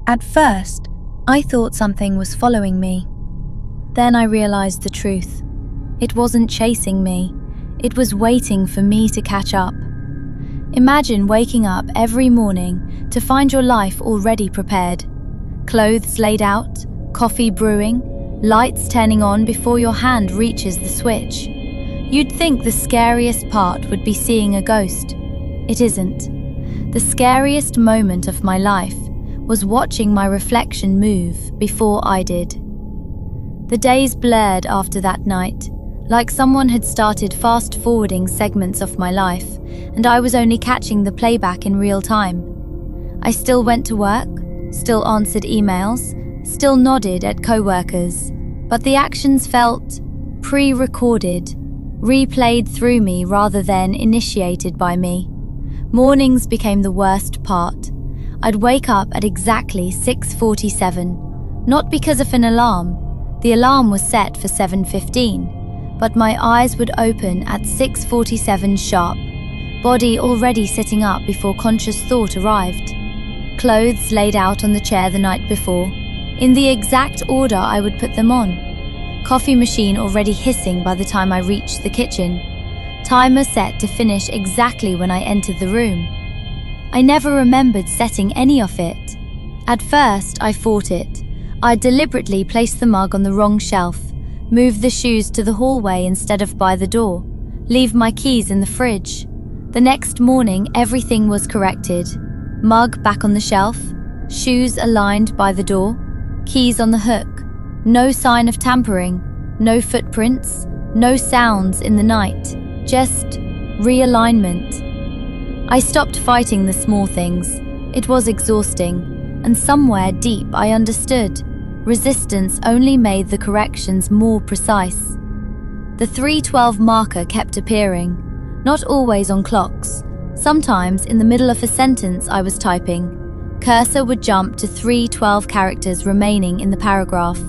At first, I thought something was following me. Then I realized the truth. It wasn't chasing me. It was waiting for me to catch up. Imagine waking up every morning to find your life already prepared. Clothes laid out, coffee brewing, lights turning on before your hand reaches the switch. You'd think the scariest part would be seeing a ghost. It isn't. The scariest moment of my life was watching my reflection move before I did. The days blurred after that night, like someone had started fast-forwarding segments of my life, and I was only catching the playback in real time. I still went to work, still answered emails, still nodded at co-workers, but the actions felt pre-recorded, replayed through me rather than initiated by me. Mornings became the worst part. I'd wake up at exactly 6:47, not because of an alarm. The alarm was set for 7:15, but my eyes would open at 6:47 sharp, body already sitting up before conscious thought arrived. Clothes laid out on the chair the night before, in the exact order I would put them on. Coffee machine already hissing by the time I reached the kitchen. Timer set to finish exactly when I entered the room. I never remembered setting any of it. At first, I fought it. I deliberately placed the mug on the wrong shelf, moved the shoes to the hallway instead of by the door, leave my keys in the fridge. The next morning, everything was corrected. Mug back on the shelf, shoes aligned by the door, keys on the hook. No sign of tampering, no footprints, no sounds in the night, just realignment. I stopped fighting the small things. It was exhausting, and somewhere deep I understood. Resistance only made the corrections more precise. The 3:12 marker kept appearing, not always on clocks. Sometimes in the middle of a sentence I was typing, cursor would jump to 3:12 characters remaining in the paragraph.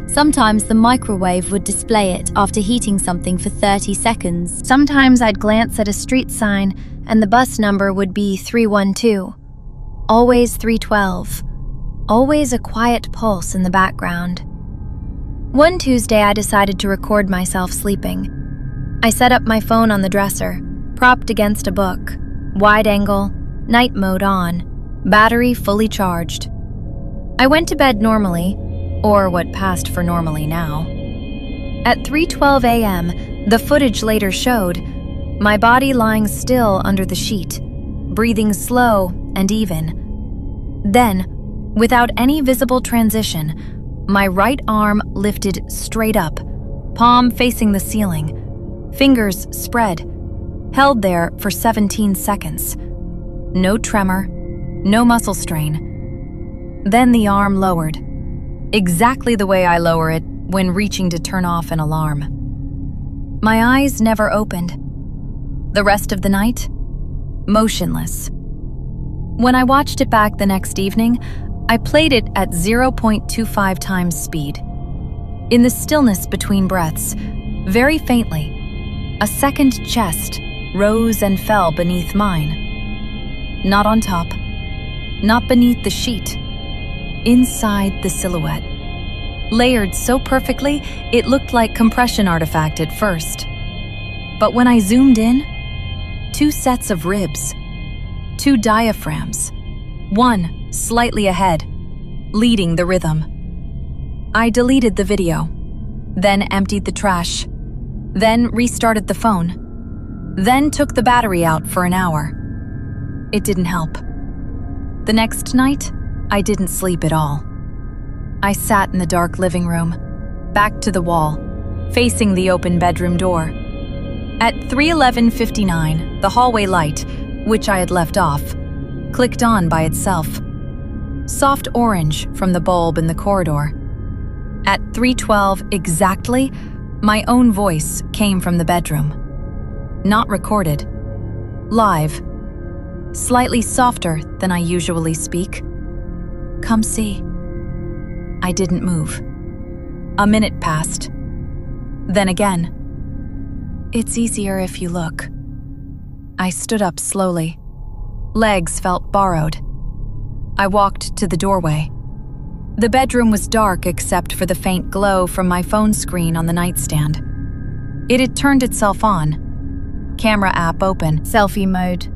Sometimes the microwave would display it after heating something for 30 seconds. Sometimes I'd glance at a street sign and the bus number would be 312. Always 312. Always a quiet pulse in the background. One Tuesday I decided to record myself sleeping. I set up my phone on the dresser, propped against a book, wide angle, night mode on, battery fully charged. I went to bed normally, or what passed for normally now. At 3:12 a.m., the footage later showed my body lying still under the sheet, breathing slow and even. Then, without any visible transition, my right arm lifted straight up, palm facing the ceiling, fingers spread, held there for 17 seconds. No tremor, no muscle strain. Then the arm lowered, exactly the way I lower it when reaching to turn off an alarm. My eyes never opened. The rest of the night, motionless. When I watched it back the next evening, I played it at 0.25 times speed. In the stillness between breaths, very faintly, a second chest rose and fell beneath mine. Not on top, not beneath the sheet, inside the silhouette. Layered so perfectly, it looked like compression artifact at first. But when I zoomed in, 2 sets of ribs, 2 diaphragms, one slightly ahead, leading the rhythm. I deleted the video, then emptied the trash, then restarted the phone, then took the battery out for an hour. It didn't help. The next night, I didn't sleep at all. I sat in the dark living room, back to the wall, facing the open bedroom door. At 3:11:59, the hallway light, which I had left off, clicked on by itself. Soft orange from the bulb in the corridor. At 3:12 exactly, my own voice came from the bedroom. Not recorded. Live. Slightly softer than I usually speak. Come see. I didn't move. A minute passed. Then again. It's easier if you look. I stood up slowly. Legs felt borrowed. I walked to the doorway. The bedroom was dark except for the faint glow from my phone screen on the nightstand. It had turned itself on. Camera app open. Selfie mode.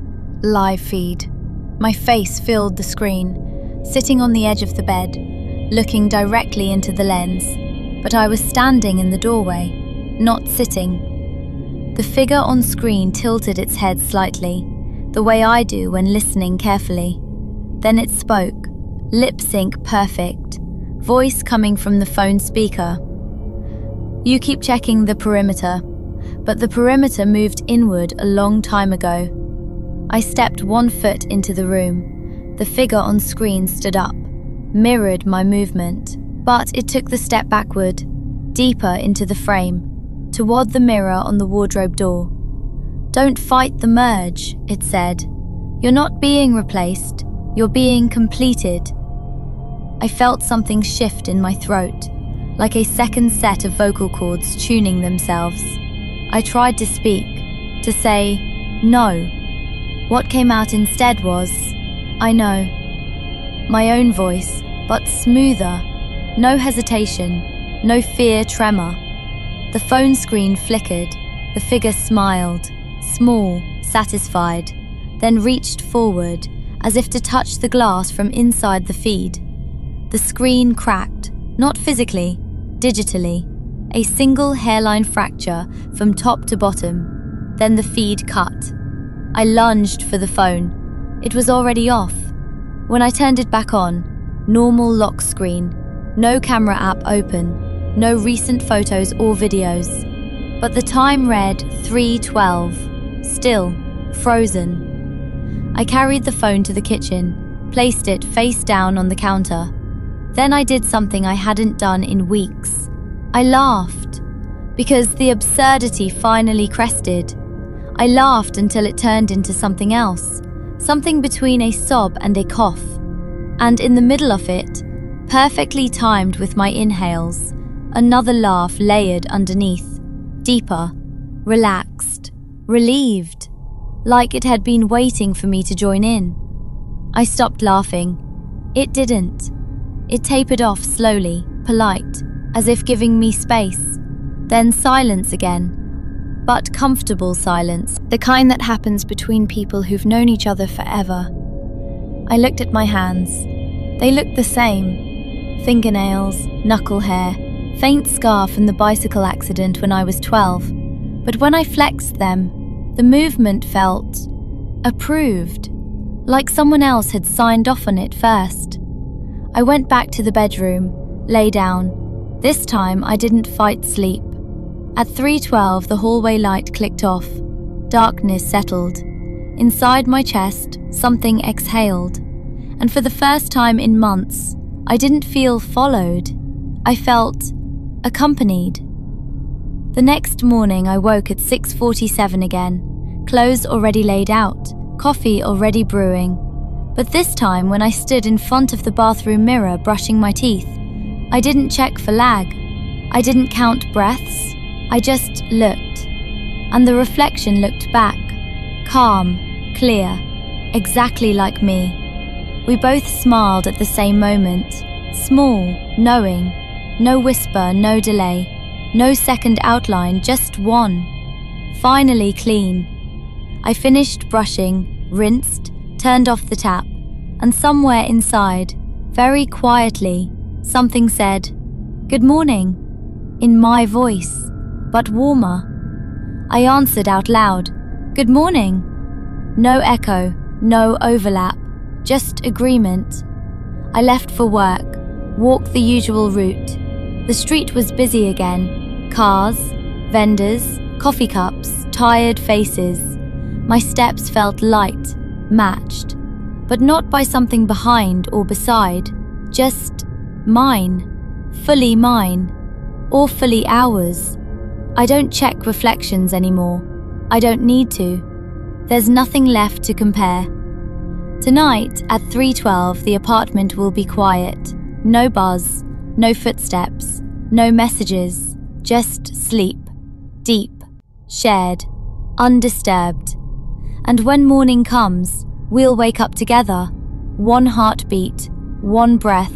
Live feed. My face filled the screen, sitting on the edge of the bed, looking directly into the lens. But I was standing in the doorway, not sitting. The figure on screen tilted its head slightly, the way I do when listening carefully. Then it spoke, lip sync perfect, voice coming from the phone speaker. You keep checking the perimeter, but the perimeter moved inward a long time ago. I stepped 1 foot into the room. The figure on screen stood up, mirrored my movement, but it took the step backward, deeper into the frame, toward the mirror on the wardrobe door. Don't fight the merge, it said. You're not being replaced, you're being completed. I felt something shift in my throat, like a second set of vocal cords tuning themselves. I tried to speak, to say, no. What came out instead was, I know. My own voice, but smoother. No hesitation, no fear tremor. The phone screen flickered, the figure smiled, small, satisfied, then reached forward, as if to touch the glass from inside the feed. The screen cracked, not physically, digitally, a single hairline fracture from top to bottom. Then the feed cut. I lunged for the phone. It was already off. When I turned it back on, normal lock screen, no camera app open, no recent photos or videos. But the time read 3:12, still, frozen. I carried the phone to the kitchen, placed it face down on the counter. Then I did something I hadn't done in weeks. I laughed, because the absurdity finally crested. I laughed until it turned into something else, something between a sob and a cough. And in the middle of it, perfectly timed with my inhales, another laugh layered underneath, deeper, relaxed, relieved, like it had been waiting for me to join in. I stopped laughing. It didn't. It tapered off slowly, polite, as if giving me space. Then silence again. But comfortable silence, the kind that happens between people who've known each other forever. I looked at my hands. They looked the same. Fingernails, knuckle hair, faint scar from the bicycle accident when I was 12. But when I flexed them, the movement felt approved, like someone else had signed off on it first. I went back to the bedroom, lay down. This time I didn't fight sleep. At 3:12, the hallway light clicked off. Darkness settled. Inside my chest, something exhaled. And for the first time in months, I didn't feel followed. I felt accompanied. The next morning, I woke at 6:47 again. Clothes already laid out, coffee already brewing. But this time, when I stood in front of the bathroom mirror brushing my teeth, I didn't check for lag. I didn't count breaths. I just looked. And the reflection looked back. Calm, clear, exactly like me. We both smiled at the same moment. Small, knowing. No whisper, no delay. No second outline, just one. Finally clean. I finished brushing, rinsed, turned off the tap, and somewhere inside, very quietly, something said, "Good morning," in my voice, but warmer. I answered out loud, "Good morning." No echo, no overlap, just agreement. I left for work, walked the usual route. The street was busy again. Cars, vendors, coffee cups, tired faces. My steps felt light, matched, but not by something behind or beside, just mine, fully mine, awfully ours. I don't check reflections anymore. I don't need to. There's nothing left to compare. Tonight, at 3:12, the apartment will be quiet. No buzz, no footsteps, no messages, just sleep. Deep, shared, undisturbed. And when morning comes, we'll wake up together, One heartbeat, one breath,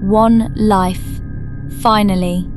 one life. Finally,